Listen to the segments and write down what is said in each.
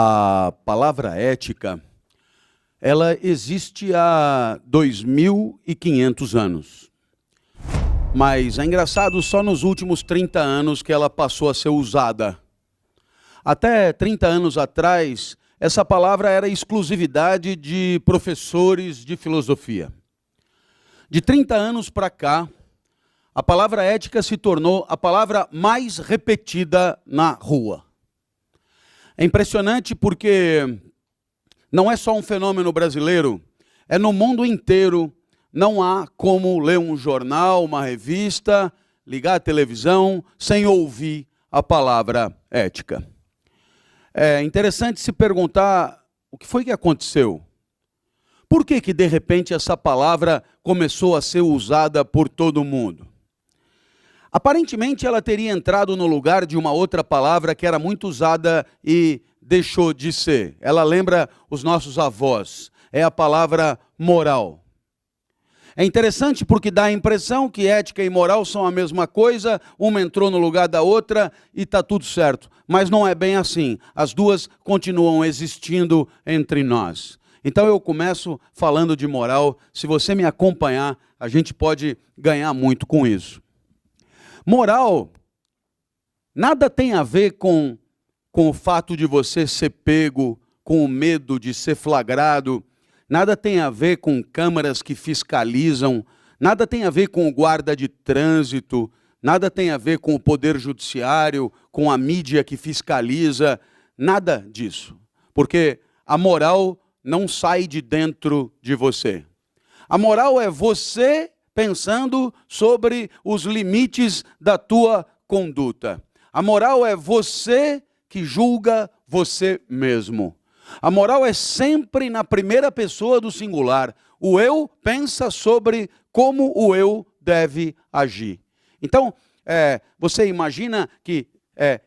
A palavra ética, ela existe há 2.500 anos. Mas é engraçado, só nos últimos 30 anos que ela passou a ser usada. Até 30 anos atrás, essa palavra era exclusividade de professores de filosofia. De 30 anos para cá, a palavra ética se tornou a palavra mais repetida na rua. É impressionante porque não é só um fenômeno brasileiro, é no mundo inteiro. Não há como ler um jornal, uma revista, ligar a televisão sem ouvir a palavra ética. É interessante se perguntar o que foi que aconteceu. Por que de repente essa palavra começou a ser usada por todo mundo? Aparentemente ela teria entrado no lugar de uma outra palavra que era muito usada e deixou de ser. Ela lembra os nossos avós, é a palavra moral. É interessante porque dá a impressão que ética e moral são a mesma coisa, uma entrou no lugar da outra e está tudo certo. Mas não é bem assim, as duas continuam existindo entre nós. Então eu começo falando de moral, se você me acompanhar, a gente pode ganhar muito com isso. Moral nada tem a ver com o fato de você ser pego, com o medo de ser flagrado, nada tem a ver com câmaras que fiscalizam, nada tem a ver com o guarda de trânsito, nada tem a ver com o poder judiciário, com a mídia que fiscaliza, nada disso. Porque a moral não sai de dentro de você. A moral é você pensando sobre os limites da tua conduta. A moral é você que julga você mesmo. A moral é sempre na primeira pessoa do singular. O eu pensa sobre como o eu deve agir. Então, você imagina que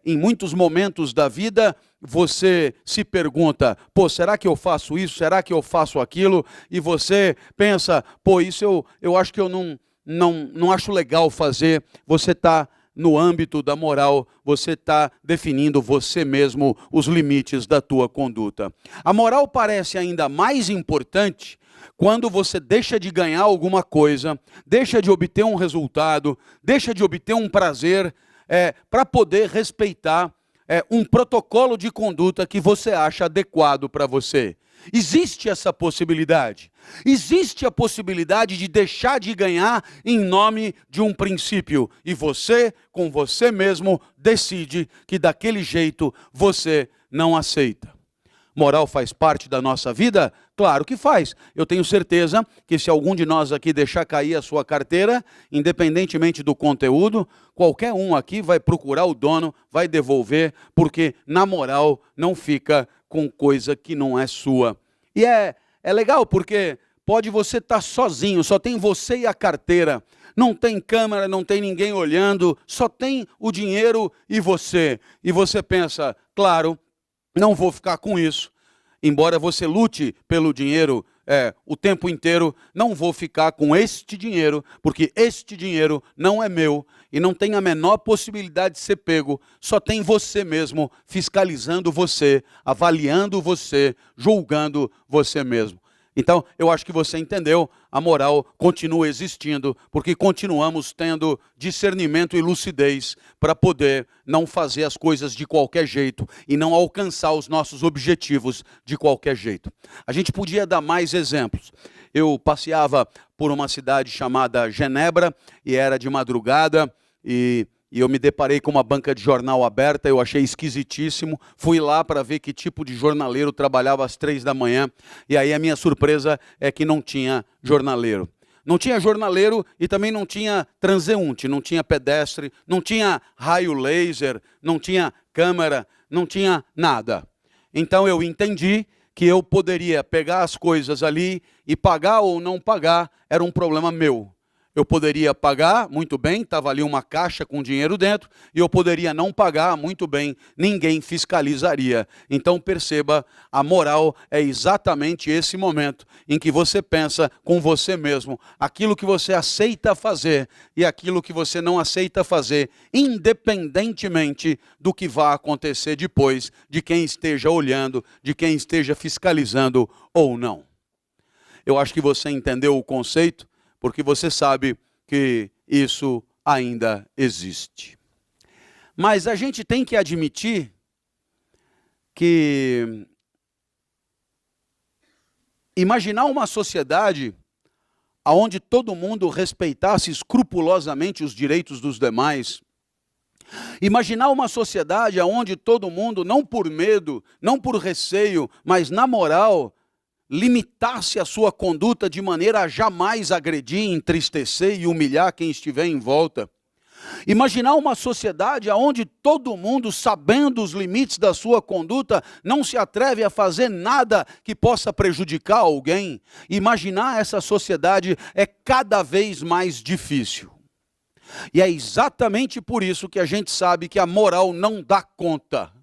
em muitos momentos da vida você se pergunta, será que eu faço isso? Será que eu faço aquilo? E você pensa, isso eu acho que eu não acho legal fazer. Você está no âmbito da moral, você está definindo você mesmo os limites da tua conduta. A moral parece ainda mais importante quando você deixa de ganhar alguma coisa, deixa de obter um resultado, deixa de obter um prazer, para poder respeitar um protocolo de conduta que você acha adequado para você. Existe essa possibilidade. Existe a possibilidade de deixar de ganhar em nome de um princípio. E você, com você mesmo, decide que daquele jeito você não aceita. Moral faz parte da nossa vida? Claro que faz. Eu tenho certeza que se algum de nós aqui deixar cair a sua carteira, independentemente do conteúdo, qualquer um aqui vai procurar o dono, vai devolver, porque na moral não fica com coisa que não é sua. E é legal porque pode você estar sozinho, só tem você e a carteira. Não tem câmera, não tem ninguém olhando, só tem o dinheiro e você. E você pensa, claro, não vou ficar com isso. Embora você lute pelo dinheiro o tempo inteiro, não vou ficar com este dinheiro, porque este dinheiro não é meu e não tem a menor possibilidade de ser pego. Só tem você mesmo fiscalizando você, avaliando você, julgando você mesmo. Então, eu acho que você entendeu, a moral continua existindo, porque continuamos tendo discernimento e lucidez para poder não fazer as coisas de qualquer jeito e não alcançar os nossos objetivos de qualquer jeito. A gente podia dar mais exemplos. Eu passeava por uma cidade chamada Genebra e era de madrugada e eu me deparei com uma banca de jornal aberta, eu achei esquisitíssimo, fui lá para ver que tipo de jornaleiro trabalhava às 3 da manhã, e aí a minha surpresa é que não tinha jornaleiro. Não tinha jornaleiro e também não tinha transeunte, não tinha pedestre, não tinha raio laser, não tinha câmera, não tinha nada. Então eu entendi que eu poderia pegar as coisas ali e pagar ou não pagar era um problema meu. Eu poderia pagar, muito bem, estava ali uma caixa com dinheiro dentro, e eu poderia não pagar, muito bem, ninguém fiscalizaria. Então perceba, a moral é exatamente esse momento em que você pensa com você mesmo, aquilo que você aceita fazer e aquilo que você não aceita fazer, independentemente do que vá acontecer depois, de quem esteja olhando, de quem esteja fiscalizando ou não. Eu acho que você entendeu o conceito, porque você sabe que isso ainda existe. Mas a gente tem que admitir que imaginar uma sociedade onde todo mundo respeitasse escrupulosamente os direitos dos demais, imaginar uma sociedade onde todo mundo, não por medo, não por receio, mas na moral, limitasse a sua conduta de maneira a jamais agredir, entristecer e humilhar quem estiver em volta. Imaginar uma sociedade onde todo mundo, sabendo os limites da sua conduta, não se atreve a fazer nada que possa prejudicar alguém. Imaginar essa sociedade é cada vez mais difícil. E é exatamente por isso que a gente sabe que a moral não dá conta.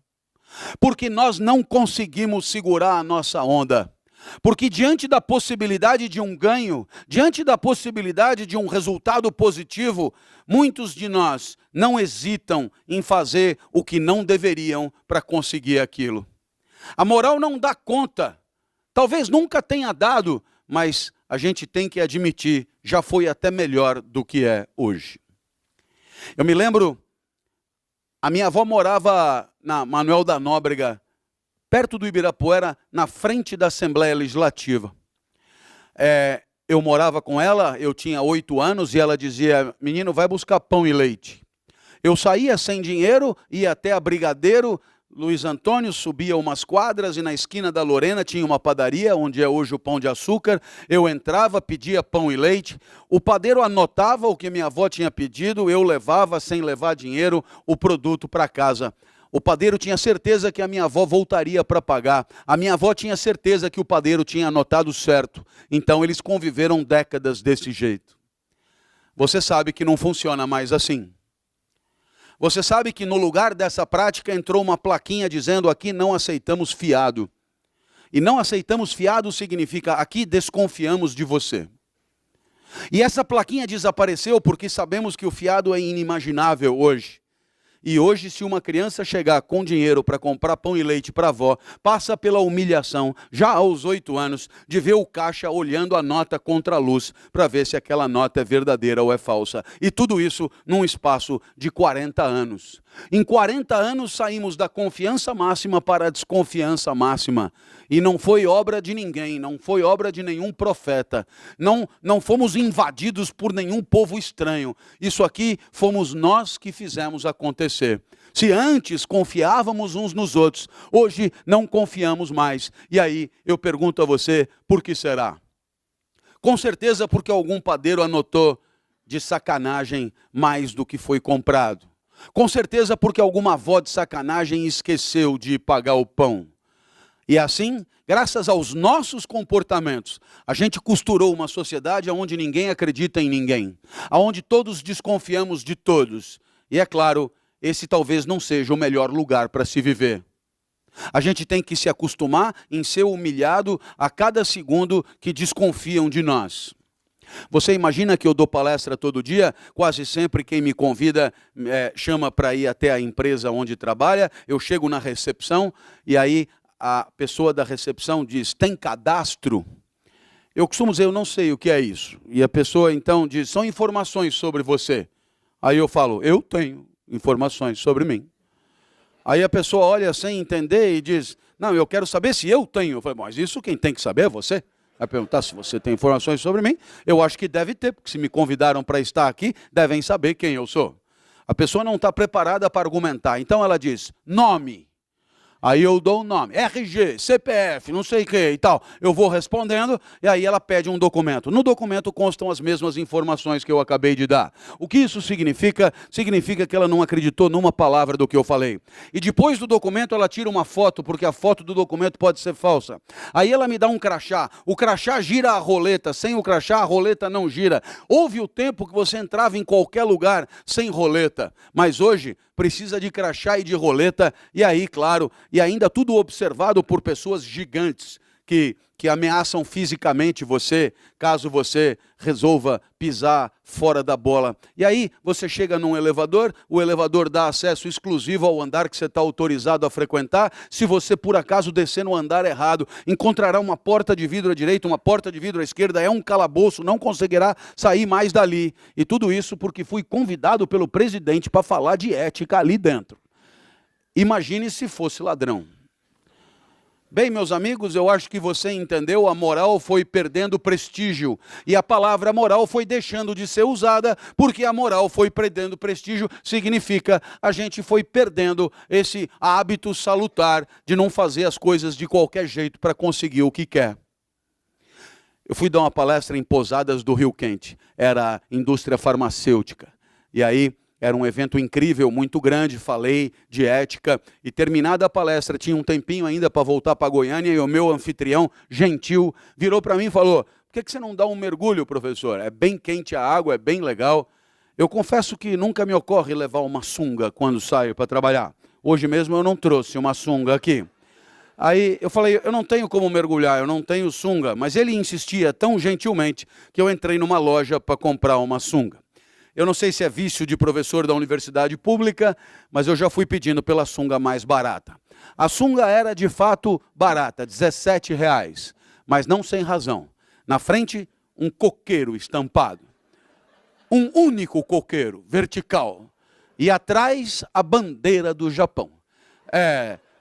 Porque nós não conseguimos segurar a nossa onda. Porque diante da possibilidade de um ganho, diante da possibilidade de um resultado positivo, muitos de nós não hesitam em fazer o que não deveriam para conseguir aquilo. A moral não dá conta, talvez nunca tenha dado, mas a gente tem que admitir, já foi até melhor do que é hoje. Eu me lembro, a minha avó morava na Manuel da Nóbrega, perto do Ibirapuera, na frente da Assembleia Legislativa. Eu morava com ela, eu tinha 8 anos, e ela dizia, menino, vai buscar pão e leite. Eu saía sem dinheiro, ia até a Brigadeiro, Luiz Antônio, subia umas quadras, e na esquina da Lorena tinha uma padaria, onde é hoje o Pão de Açúcar. Eu entrava, pedia pão e leite, o padeiro anotava o que minha avó tinha pedido, eu levava, sem levar dinheiro, o produto para casa. O padeiro tinha certeza que a minha avó voltaria para pagar. A minha avó tinha certeza que o padeiro tinha anotado certo. Então eles conviveram décadas desse jeito. Você sabe que não funciona mais assim. Você sabe que no lugar dessa prática entrou uma plaquinha dizendo aqui não aceitamos fiado. E não aceitamos fiado significa aqui desconfiamos de você. E essa plaquinha desapareceu porque sabemos que o fiado é inimaginável hoje. E hoje, se uma criança chegar com dinheiro para comprar pão e leite para a avó, passa pela humilhação, já aos 8 anos, de ver o caixa olhando a nota contra a luz, para ver se aquela nota é verdadeira ou é falsa. E tudo isso num espaço de 40 anos. Em 40 anos saímos da confiança máxima para a desconfiança máxima. E não foi obra de ninguém, não foi obra de nenhum profeta. Não fomos invadidos por nenhum povo estranho. Isso aqui fomos nós que fizemos acontecer. Se antes confiávamos uns nos outros, hoje não confiamos mais. E aí eu pergunto a você, por que será? Com certeza porque algum padeiro anotou de sacanagem mais do que foi comprado. Com certeza porque alguma avó de sacanagem esqueceu de pagar o pão. E assim, graças aos nossos comportamentos, a gente costurou uma sociedade onde ninguém acredita em ninguém, onde todos desconfiamos de todos. E é claro, esse talvez não seja o melhor lugar para se viver. A gente tem que se acostumar em ser humilhado a cada segundo que desconfiam de nós. Você imagina que eu dou palestra todo dia? Quase sempre quem me convida chama para ir até a empresa onde trabalha. Eu chego na recepção e aí a pessoa da recepção diz, tem cadastro? Eu costumo dizer, eu não sei o que é isso. E a pessoa então diz, são informações sobre você. Aí eu falo, eu tenho informações sobre mim. Aí a pessoa olha sem entender e diz, não, eu quero saber se eu tenho. Eu falo, mas isso quem tem que saber é você. Vai perguntar se você tem informações sobre mim. Eu acho que deve ter, porque se me convidaram para estar aqui, devem saber quem eu sou. A pessoa não está preparada para argumentar. Então ela diz, nome. Aí eu dou o nome, RG, CPF, não sei o que e tal. Eu vou respondendo e aí ela pede um documento. No documento constam as mesmas informações que eu acabei de dar. O que isso significa? Significa que ela não acreditou numa palavra do que eu falei. E depois do documento ela tira uma foto, porque a foto do documento pode ser falsa. Aí ela me dá um crachá. O crachá gira a roleta. Sem o crachá, a roleta não gira. Houve o tempo que você entrava em qualquer lugar sem roleta. Mas hoje precisa de crachá e de roleta, e aí, claro, e ainda tudo observado por pessoas gigantes que ameaçam fisicamente você, caso você resolva pisar fora da bola. E aí, você chega num elevador, o elevador dá acesso exclusivo ao andar que você está autorizado a frequentar. Se você, por acaso, descer no andar errado, encontrará uma porta de vidro à direita, uma porta de vidro à esquerda, é um calabouço, não conseguirá sair mais dali. E tudo isso porque fui convidado pelo presidente para falar de ética ali dentro. Imagine se fosse ladrão. Bem, meus amigos, eu acho que você entendeu, a moral foi perdendo prestígio. E a palavra moral foi deixando de ser usada, porque a moral foi perdendo prestígio, significa a gente foi perdendo esse hábito salutar de não fazer as coisas de qualquer jeito para conseguir o que quer. Eu fui dar uma palestra em Posadas do Rio Quente, era indústria farmacêutica. E aí, era um evento incrível, muito grande, falei de ética, e terminada a palestra, tinha um tempinho ainda para voltar para Goiânia, e o meu anfitrião, gentil, virou para mim e falou, por que você não dá um mergulho, professor? É bem quente a água, é bem legal. Eu confesso que nunca me ocorre levar uma sunga quando saio para trabalhar. Hoje mesmo eu não trouxe uma sunga aqui. Aí eu falei, eu não tenho como mergulhar, eu não tenho sunga, mas ele insistia tão gentilmente que eu entrei numa loja para comprar uma sunga. Eu não sei se é vício de professor da universidade pública, mas eu já fui pedindo pela sunga mais barata. A sunga era de fato barata, R$17, mas não sem razão. Na frente, um coqueiro estampado. Um único coqueiro, vertical. E atrás, a bandeira do Japão.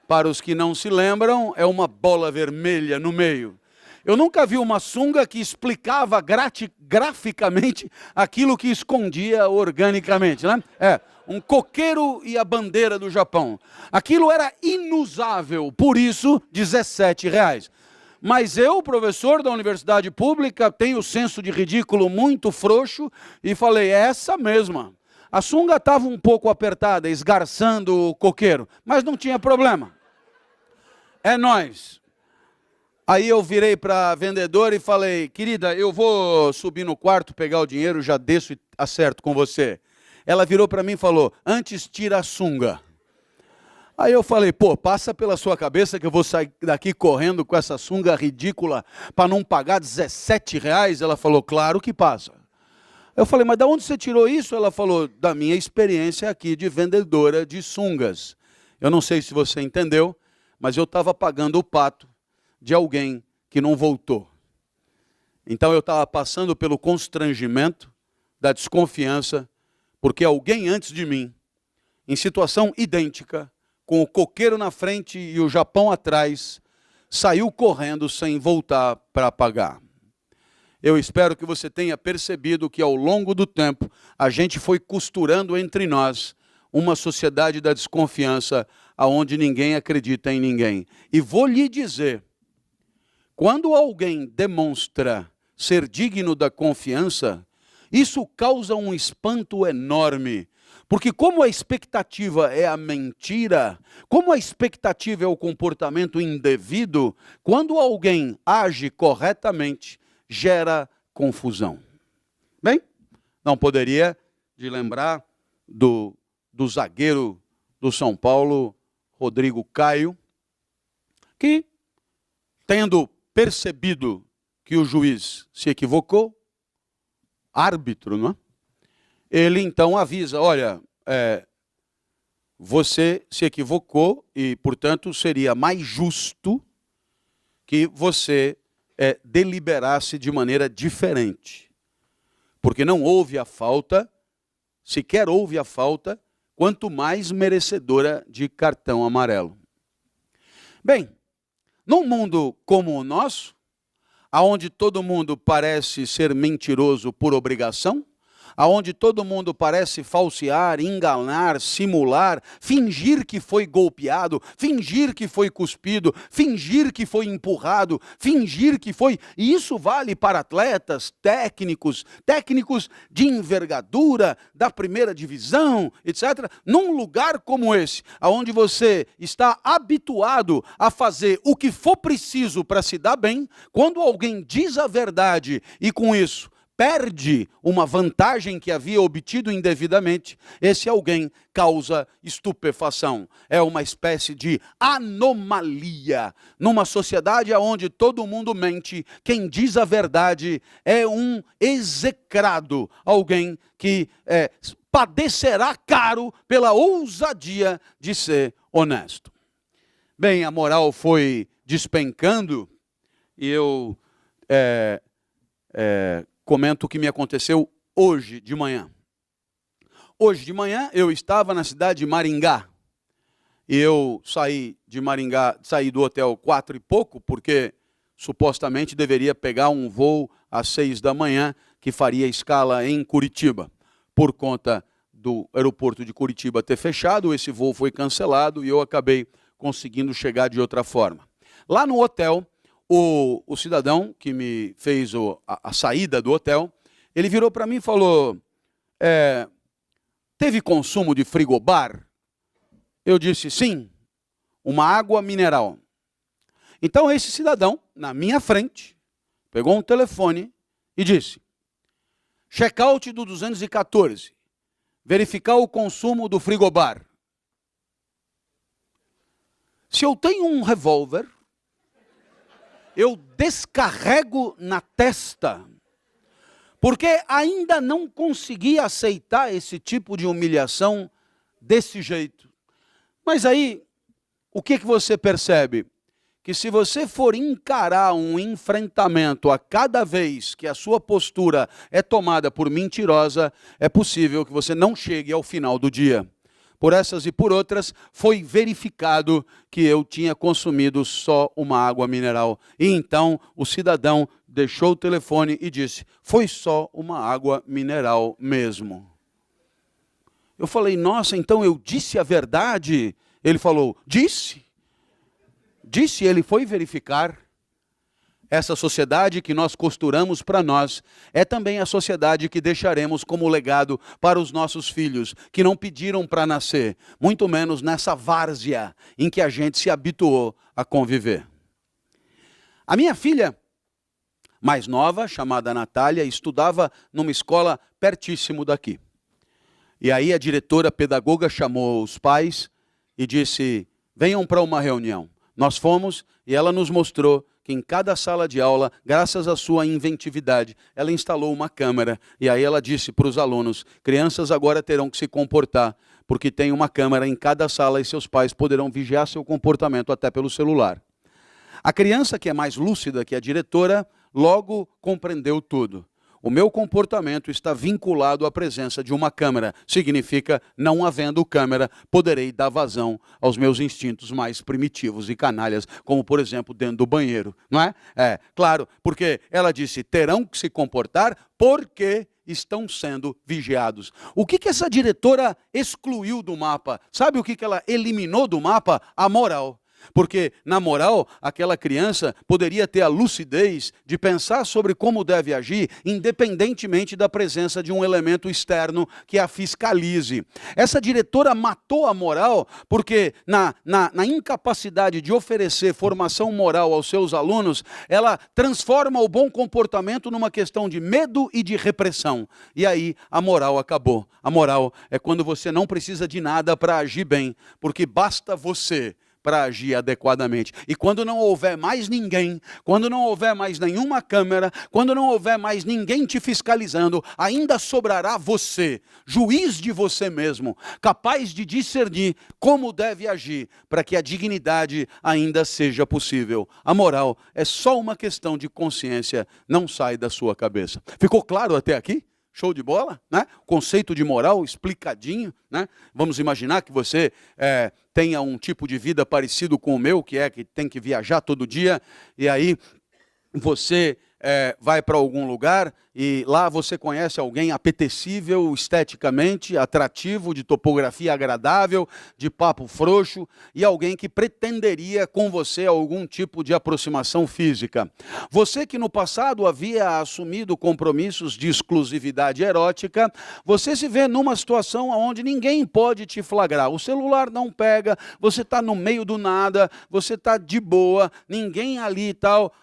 Para os que não se lembram, é uma bola vermelha no meio. Eu nunca vi uma sunga que explicava graficamente aquilo que escondia organicamente, né? Um coqueiro e a bandeira do Japão. Aquilo era inusável, por isso, R$17. Mas eu, professor da universidade pública, tenho senso de ridículo muito frouxo e falei, é essa mesma. A sunga estava um pouco apertada, esgarçando o coqueiro, mas não tinha problema. É nóis. Aí eu virei para a vendedora e falei, querida, eu vou subir no quarto, pegar o dinheiro, já desço e acerto com você. Ela virou para mim e falou, antes tira a sunga. Aí eu falei, pô, passa pela sua cabeça que eu vou sair daqui correndo com essa sunga ridícula para não pagar R$17? Ela falou, claro que passa. Eu falei, mas de onde você tirou isso? Ela falou, da minha experiência aqui de vendedora de sungas. Eu não sei se você entendeu, mas eu estava pagando o pato de alguém que não voltou. Então eu estava passando pelo constrangimento da desconfiança, porque alguém antes de mim, em situação idêntica, com o coqueiro na frente e o Japão atrás, saiu correndo sem voltar para pagar. Eu espero que você tenha percebido que ao longo do tempo, a gente foi costurando entre nós uma sociedade da desconfiança, onde ninguém acredita em ninguém. E vou lhe dizer, quando alguém demonstra ser digno da confiança, isso causa um espanto enorme. Porque como a expectativa é a mentira, como a expectativa é o comportamento indevido, quando alguém age corretamente, gera confusão. Bem, não poderia de lembrar do zagueiro do São Paulo, Rodrigo Caio, que, tendo percebido que o juiz se equivocou, árbitro, não é? Ele então avisa, olha, você se equivocou e, portanto, seria mais justo que você deliberasse de maneira diferente. Porque não houve a falta, sequer houve a falta, quanto mais merecedora de cartão amarelo. Bem, num mundo como o nosso, onde todo mundo parece ser mentiroso por obrigação, aonde todo mundo parece falsear, enganar, simular, fingir que foi golpeado, fingir que foi cuspido, fingir que foi empurrado, fingir que foi... E isso vale para atletas, técnicos de envergadura, da primeira divisão, etc. Num lugar como esse, aonde você está habituado a fazer o que for preciso para se dar bem, quando alguém diz a verdade e com isso perde uma vantagem que havia obtido indevidamente, esse alguém causa estupefação. É uma espécie de anomalia. Numa sociedade onde todo mundo mente, quem diz a verdade é um execrado, alguém que padecerá caro pela ousadia de ser honesto. Bem, a moral foi despencando e eu comento o que me aconteceu hoje de manhã. Hoje de manhã eu estava na cidade de Maringá. E eu saí de Maringá, saí do hotel 4 e pouco, porque supostamente deveria pegar um voo às 6 da manhã, que faria escala em Curitiba. Por conta do aeroporto de Curitiba ter fechado, esse voo foi cancelado e eu acabei conseguindo chegar de outra forma. Lá no hotel, o cidadão que me fez a saída do hotel, ele virou para mim e falou, teve consumo de frigobar? Eu disse, sim, uma água mineral. Então esse cidadão, na minha frente, pegou um telefone e disse, check-out do 214, verificar o consumo do frigobar. Se eu tenho um revólver, eu descarrego na testa, porque ainda não consegui aceitar esse tipo de humilhação desse jeito. Mas aí, o que você percebe? Que se você for encarar um enfrentamento a cada vez que a sua postura é tomada por mentirosa, é possível que você não chegue ao final do dia. Por essas e por outras, foi verificado que eu tinha consumido só uma água mineral. E então o cidadão deixou o telefone e disse, foi só uma água mineral mesmo. Eu falei, nossa, então eu disse a verdade? Ele falou, disse. Disse, ele foi verificar. Essa sociedade que nós costuramos para nós é também a sociedade que deixaremos como legado para os nossos filhos, que não pediram para nascer, muito menos nessa várzea em que a gente se habituou a conviver. A minha filha mais nova, chamada Natália, estudava numa escola pertíssimo daqui. E aí a diretora pedagoga chamou os pais e disse, venham para uma reunião. Nós fomos e ela nos mostrou que em cada sala de aula, graças à sua inventividade, ela instalou uma câmera. E aí ela disse para os alunos, crianças agora terão que se comportar, porque tem uma câmera em cada sala e seus pais poderão vigiar seu comportamento até pelo celular. A criança que é mais lúcida que a diretora, logo compreendeu tudo. O meu comportamento está vinculado à presença de uma câmera. Significa, não havendo câmera, poderei dar vazão aos meus instintos mais primitivos e canalhas, como, por exemplo, dentro do banheiro. Não é? Claro, porque ela disse, terão que se comportar porque estão sendo vigiados. O que essa diretora excluiu do mapa? Sabe o que ela eliminou do mapa? A moral. Porque, na moral, aquela criança poderia ter a lucidez de pensar sobre como deve agir, independentemente da presença de um elemento externo que a fiscalize. Essa diretora matou a moral porque, na incapacidade de oferecer formação moral aos seus alunos, ela transforma o bom comportamento numa questão de medo e de repressão. E aí, a moral acabou. A moral é quando você não precisa de nada para agir bem, porque basta você para agir adequadamente. E quando não houver mais ninguém, quando não houver mais nenhuma câmera, quando não houver mais ninguém te fiscalizando, ainda sobrará você, juiz de você mesmo, capaz de discernir como deve agir para que a dignidade ainda seja possível. A moral é só uma questão de consciência, não sai da sua cabeça. Ficou claro até aqui? Show de bola, né? Conceito de moral explicadinho, né? Vamos imaginar que você tenha um tipo de vida parecido com o meu, que tem que viajar todo dia, e aí você vai para algum lugar e lá você conhece alguém apetecível esteticamente, atrativo, de topografia agradável, de papo frouxo, e alguém que pretenderia com você algum tipo de aproximação física. Você que no passado havia assumido compromissos de exclusividade erótica, você se vê numa situação onde ninguém pode te flagrar. O celular não pega, você está no meio do nada, você está de boa, ninguém ali e tal.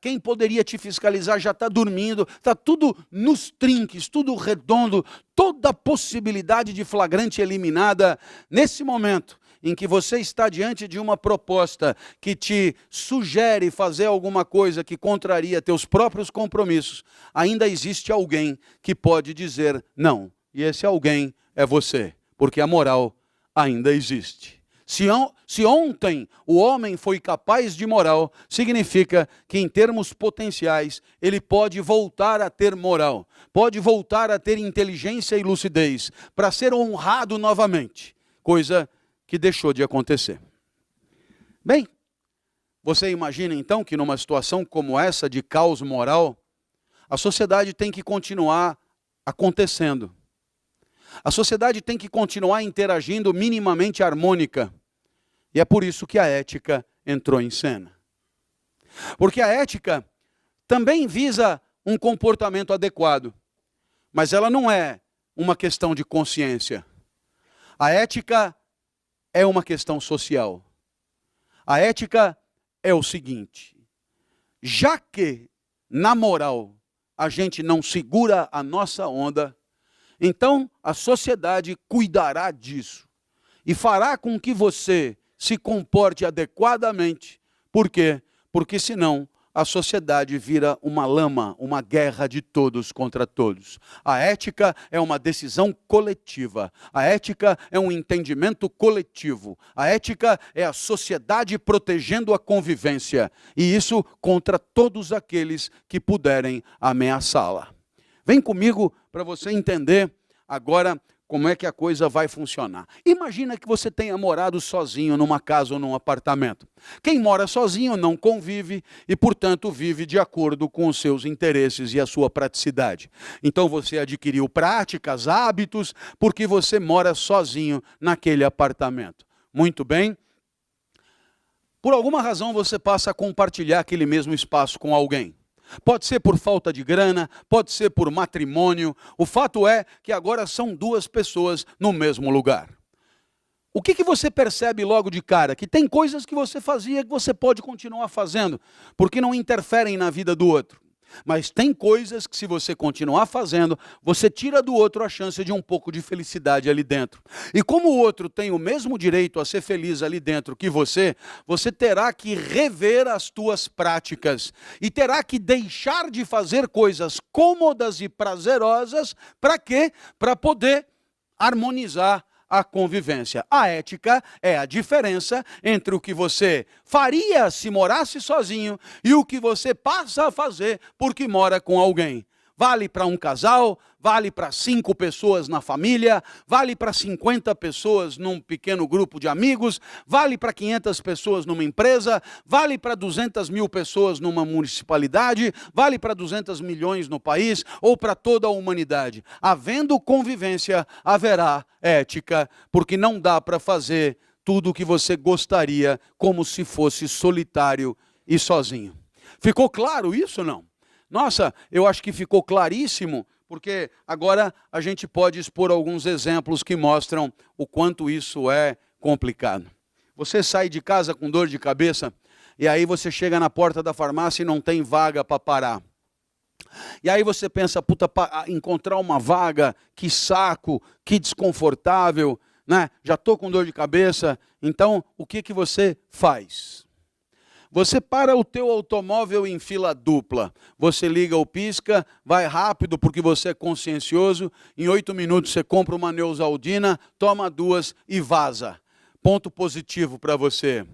Quem poderia te fiscalizar já está dormindo, está tudo nos trinques, tudo redondo, toda possibilidade de flagrante eliminada. Nesse momento em que você está diante de uma proposta que te sugere fazer alguma coisa que contraria teus próprios compromissos, ainda existe alguém que pode dizer não. E esse alguém é você, porque a moral ainda existe. Se ontem o homem foi capaz de moral, significa que em termos potenciais ele pode voltar a ter moral, pode voltar a ter inteligência e lucidez para ser honrado novamente, coisa que deixou de acontecer. Bem, você imagina então que numa situação como essa de caos moral, a sociedade tem que continuar acontecendo. A sociedade tem que continuar interagindo minimamente harmônica. E é por isso que a ética entrou em cena. Porque a ética também visa um comportamento adequado, mas ela não é uma questão de consciência. A ética é uma questão social. A ética é o seguinte: já que na moral a gente não segura a nossa onda, então a sociedade cuidará disso e fará com que você se comporte adequadamente. Por quê? Porque senão a sociedade vira uma lama, uma guerra de todos contra todos. A ética é uma decisão coletiva. A ética é um entendimento coletivo. A ética é a sociedade protegendo a convivência. E isso contra todos aqueles que puderem ameaçá-la. Vem comigo para você entender agora como é que a coisa vai funcionar. Imagina que você tenha morado sozinho numa casa ou num apartamento. Quem mora sozinho não convive e, portanto, vive de acordo com os seus interesses e a sua praticidade. Então você adquiriu práticas, hábitos, porque você mora sozinho naquele apartamento. Muito bem. Por alguma razão você passa a compartilhar aquele mesmo espaço com alguém. Pode ser por falta de grana, pode ser por matrimônio. O fato é que agora são duas pessoas no mesmo lugar. O que você percebe logo de cara? Que tem coisas que você fazia que você pode continuar fazendo, porque não interferem na vida do outro. Mas tem coisas que, se você continuar fazendo, você tira do outro a chance de um pouco de felicidade ali dentro. E como o outro tem o mesmo direito a ser feliz ali dentro que você terá que rever as tuas práticas. E terá que deixar de fazer coisas cômodas e prazerosas. Para quê? Para poder harmonizar a convivência. A ética é a diferença entre o que você faria se morasse sozinho e o que você passa a fazer porque mora com alguém. Vale para um casal, vale para 5 pessoas na família, vale para 50 pessoas num pequeno grupo de amigos, vale para 500 pessoas numa empresa, vale para 200 mil pessoas numa municipalidade, vale para 200 milhões no país ou para toda a humanidade. Havendo convivência, haverá ética, porque não dá para fazer tudo o que você gostaria como se fosse solitário e sozinho. Ficou claro isso ou não? Nossa, eu acho que ficou claríssimo, porque agora a gente pode expor alguns exemplos que mostram o quanto isso é complicado. Você sai de casa com dor de cabeça, e aí você chega na porta da farmácia e não tem vaga para parar. E aí você pensa, puta, encontrar uma vaga, que saco, que desconfortável, né? Já estou com dor de cabeça, então o que você faz? Você para o teu automóvel em fila dupla, você liga o pisca, vai rápido porque você é consciencioso, em 8 minutos você compra uma Neosaldina, toma 2 e vaza. Ponto positivo para você,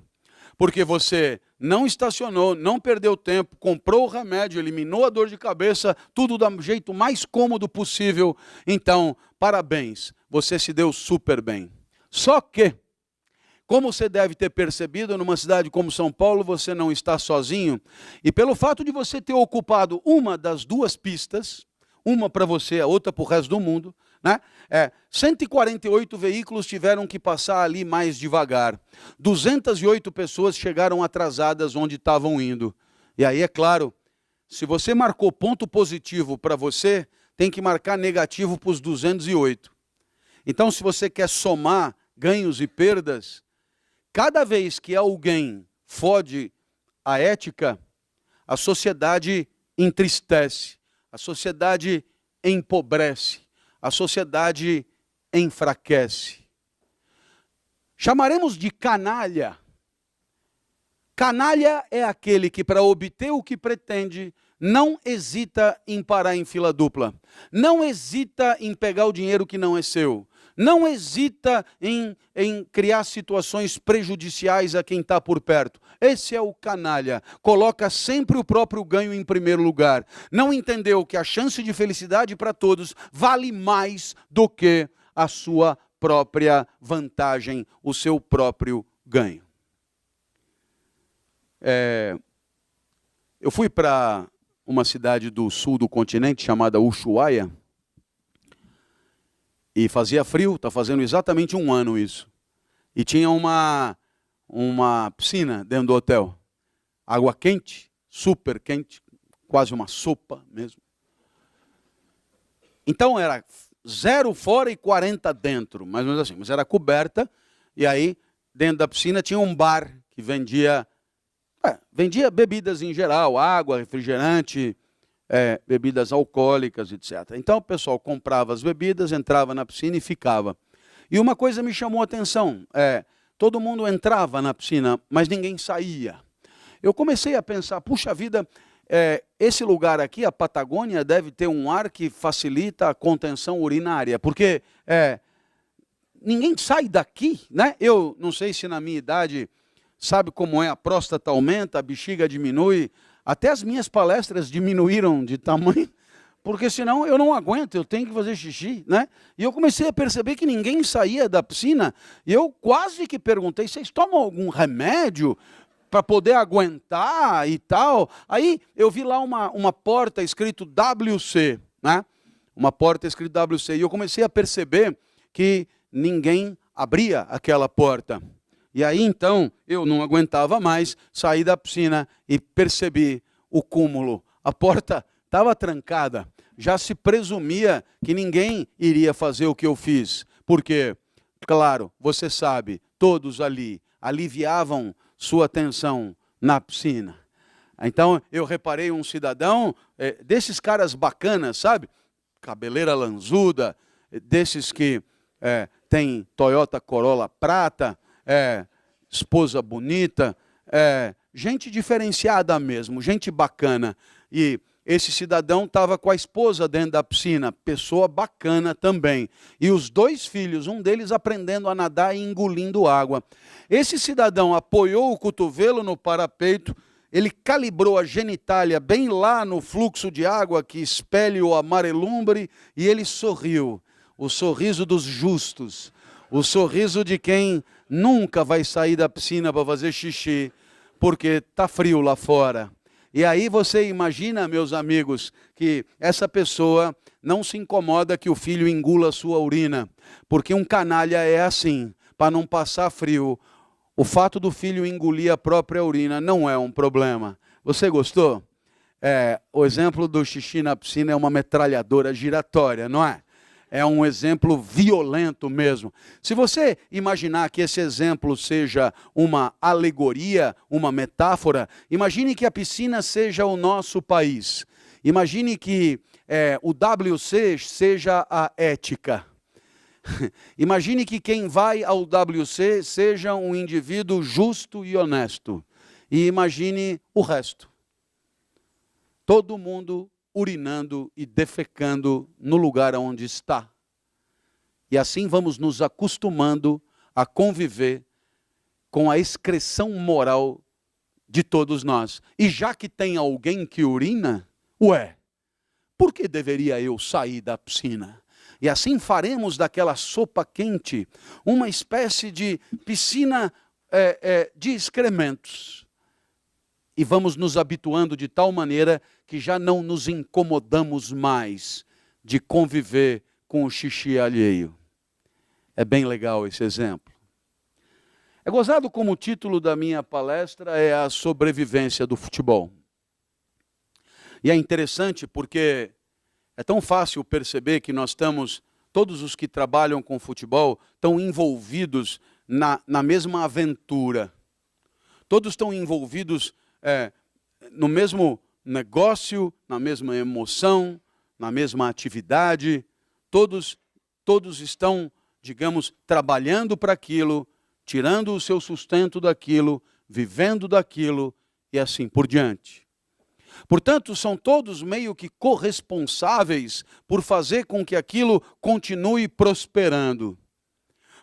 porque você não estacionou, não perdeu tempo, comprou o remédio, eliminou a dor de cabeça, tudo do jeito mais cômodo possível. Então, parabéns, você se deu super bem. Só que, Como você deve ter percebido, numa cidade como São Paulo, você não está sozinho. E pelo fato de você ter ocupado uma das duas pistas, uma para você, a outra para o resto do mundo, né? 148 veículos tiveram que passar ali mais devagar. 208 pessoas chegaram atrasadas onde estavam indo. E aí, é claro, se você marcou ponto positivo para você, tem que marcar negativo para os 208. Então, se você quer somar ganhos e perdas, cada vez que alguém fode a ética, a sociedade entristece, a sociedade empobrece, a sociedade enfraquece. Chamaremos de canalha. Canalha é aquele que, para obter o que pretende, não hesita em parar em fila dupla, não hesita em pegar o dinheiro que não é seu, não hesita em criar situações prejudiciais a quem está por perto. Esse é o canalha, coloca sempre o próprio ganho em primeiro lugar. Não entendeu que a chance de felicidade para todos vale mais do que a sua própria vantagem, o seu próprio ganho. Eu fui para uma cidade do sul do continente chamada Ushuaia, e fazia frio, está fazendo exatamente um ano isso. E tinha uma piscina dentro do hotel. Água quente, super quente, quase uma sopa mesmo. Então era 0 fora e 40 dentro, mais ou menos assim. Mas era coberta, e aí dentro da piscina tinha um bar que vendia bebidas em geral, água, refrigerante, bebidas alcoólicas, etc. Então o pessoal comprava as bebidas, entrava na piscina e ficava. E uma coisa me chamou a atenção, todo mundo entrava na piscina, mas ninguém saía. Eu comecei a pensar, puxa vida, esse lugar aqui, a Patagônia, deve ter um ar que facilita a contenção urinária, porque ninguém sai daqui, né? Eu não sei se na minha idade, sabe como é, a próstata aumenta, a bexiga diminui. Até as minhas palestras diminuíram de tamanho, porque senão eu não aguento, eu tenho que fazer xixi, né? E eu comecei a perceber que ninguém saía da piscina, e eu quase que perguntei, vocês tomam algum remédio para poder aguentar e tal? Aí eu vi lá uma porta escrito WC, né? Uma porta escrito WC, e eu comecei a perceber que ninguém abria aquela porta. E aí, então, eu não aguentava mais, saí da piscina e percebi o cúmulo. A porta estava trancada. Já se presumia que ninguém iria fazer o que eu fiz. Porque, claro, você sabe, todos ali aliviavam sua tensão na piscina. Então, eu reparei um cidadão, desses caras bacanas, sabe? Cabeleira lanzuda, desses que tem Toyota Corolla prata, esposa bonita, gente diferenciada mesmo, gente bacana. E esse cidadão estava com a esposa dentro da piscina, pessoa bacana também. E os 2 filhos, um deles aprendendo a nadar e engolindo água. Esse cidadão apoiou o cotovelo no parapeito, ele calibrou a genitália bem lá no fluxo de água que expele o amarelumbre, e ele sorriu. O sorriso dos justos, o sorriso de quem nunca vai sair da piscina para fazer xixi, porque está frio lá fora. E aí você imagina, meus amigos, que essa pessoa não se incomoda que o filho engula a sua urina, porque um canalha é assim, para não passar frio. O fato do filho engolir a própria urina não é um problema. Você gostou? O exemplo do xixi na piscina é uma metralhadora giratória, não é? É um exemplo violento mesmo. Se você imaginar que esse exemplo seja uma alegoria, uma metáfora, imagine que a piscina seja o nosso país. Imagine que o WC seja a ética. Imagine que quem vai ao WC seja um indivíduo justo e honesto. E imagine o resto. Todo mundo urinando e defecando no lugar onde está. E assim vamos nos acostumando a conviver com a excreção moral de todos nós. E já que tem alguém que urina, por que deveria eu sair da piscina? E assim faremos daquela sopa quente uma espécie de piscina de excrementos. E vamos nos habituando de tal maneira que já não nos incomodamos mais de conviver com o xixi alheio. É bem legal esse exemplo. É gozado como o título da minha palestra é a sobrevivência do futebol. E é interessante porque é tão fácil perceber que nós estamos, todos os que trabalham com futebol, estão envolvidos na mesma aventura. Todos estão envolvidos no mesmo negócio, na mesma emoção, na mesma atividade. Todos estão, digamos, trabalhando para aquilo, tirando o seu sustento daquilo, vivendo daquilo e assim por diante. Portanto, são todos meio que corresponsáveis por fazer com que aquilo continue prosperando.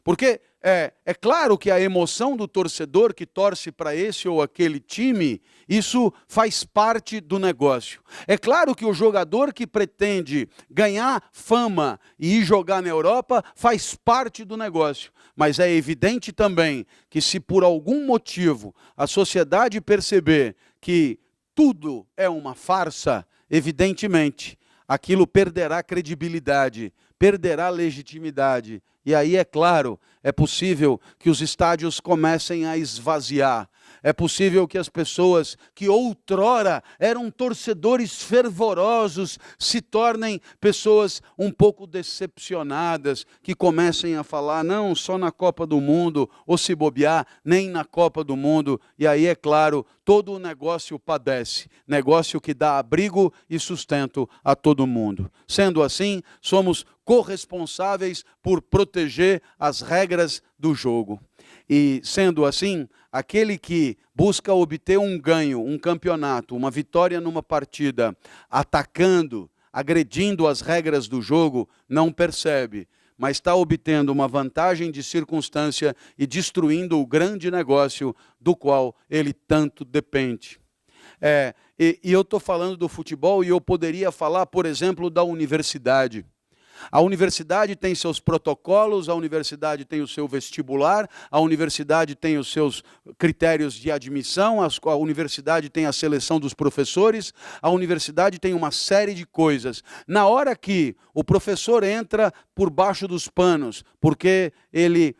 Porque é claro que a emoção do torcedor que torce para esse ou aquele time, isso faz parte do negócio. É claro que o jogador que pretende ganhar fama e ir jogar na Europa faz parte do negócio. Mas é evidente também que se por algum motivo a sociedade perceber que tudo é uma farsa, evidentemente, aquilo perderá credibilidade, perderá legitimidade. E aí, é claro, é possível que os estádios comecem a esvaziar. É possível que as pessoas que outrora eram torcedores fervorosos se tornem pessoas um pouco decepcionadas, que comecem a falar, não, só na Copa do Mundo, ou se bobear, nem na Copa do Mundo. E aí, é claro, todo o negócio padece, negócio que dá abrigo e sustento a todo mundo. Sendo assim, somos corresponsáveis por proteger as regras do jogo. E sendo assim, aquele que busca obter um ganho, um campeonato, uma vitória numa partida, atacando, agredindo as regras do jogo, não percebe, mas está obtendo uma vantagem de circunstância e destruindo o grande negócio do qual ele tanto depende. E eu estou falando do futebol e eu poderia falar, por exemplo, da universidade. A universidade tem seus protocolos, a universidade tem o seu vestibular, a universidade tem os seus critérios de admissão, a universidade tem a seleção dos professores, a universidade tem uma série de coisas. Na hora que o professor entra por baixo dos panos, porque ele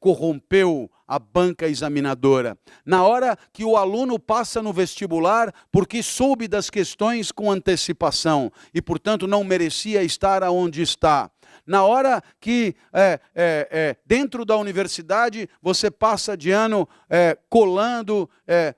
corrompeu a banca examinadora. Na hora que o aluno passa no vestibular porque soube das questões com antecipação e, portanto, não merecia estar aonde está. Na hora que dentro da universidade você passa de ano colando,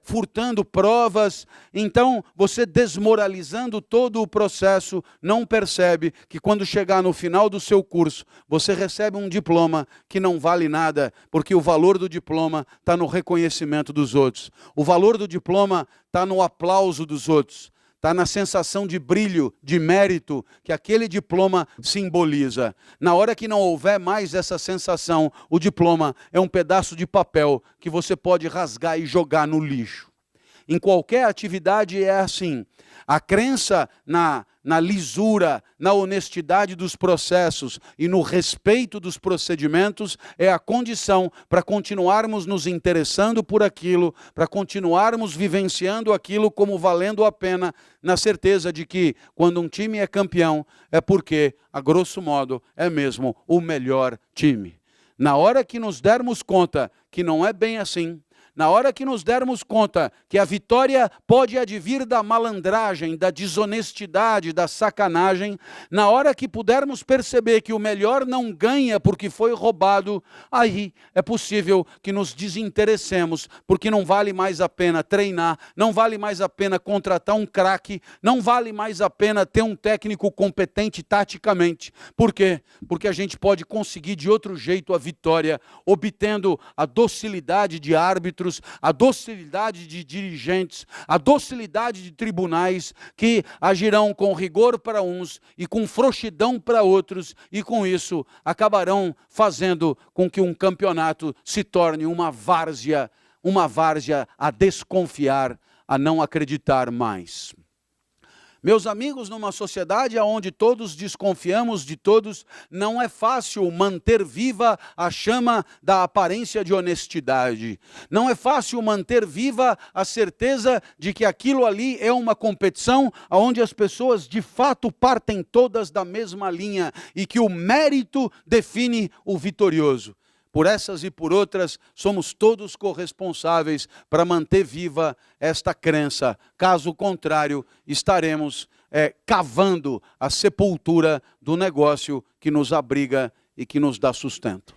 furtando provas, então você desmoralizando todo o processo, não percebe que quando chegar no final do seu curso, você recebe um diploma que não vale nada, porque o valor do diploma está no reconhecimento dos outros. O valor do diploma está no aplauso dos outros. Está na sensação de brilho, de mérito que aquele diploma simboliza. Na hora que não houver mais essa sensação, o diploma é um pedaço de papel que você pode rasgar e jogar no lixo. Em qualquer atividade é assim. A crença na lisura, na honestidade dos processos e no respeito dos procedimentos é a condição para continuarmos nos interessando por aquilo, para continuarmos vivenciando aquilo como valendo a pena, na certeza de que quando um time é campeão é porque, a grosso modo, é mesmo o melhor time. Na hora que nos dermos conta que não é bem assim, na hora que nos dermos conta que a vitória pode advir da malandragem, da desonestidade, da sacanagem, na hora que pudermos perceber que o melhor não ganha porque foi roubado, aí é possível que nos desinteressemos, porque não vale mais a pena treinar, não vale mais a pena contratar um craque, não vale mais a pena ter um técnico competente taticamente. Por quê? Porque a gente pode conseguir de outro jeito a vitória, obtendo a docilidade de árbitros, a docilidade de dirigentes, a docilidade de tribunais que agirão com rigor para uns e com frouxidão para outros, e com isso acabarão fazendo com que um campeonato se torne uma várzea a desconfiar, a não acreditar mais. Meus amigos, numa sociedade onde todos desconfiamos de todos, não é fácil manter viva a chama da aparência de honestidade. Não é fácil manter viva a certeza de que aquilo ali é uma competição onde as pessoas de fato partem todas da mesma linha e que o mérito define o vitorioso. Por essas e por outras, somos todos corresponsáveis para manter viva esta crença. Caso contrário, estaremos cavando a sepultura do negócio que nos abriga e que nos dá sustento.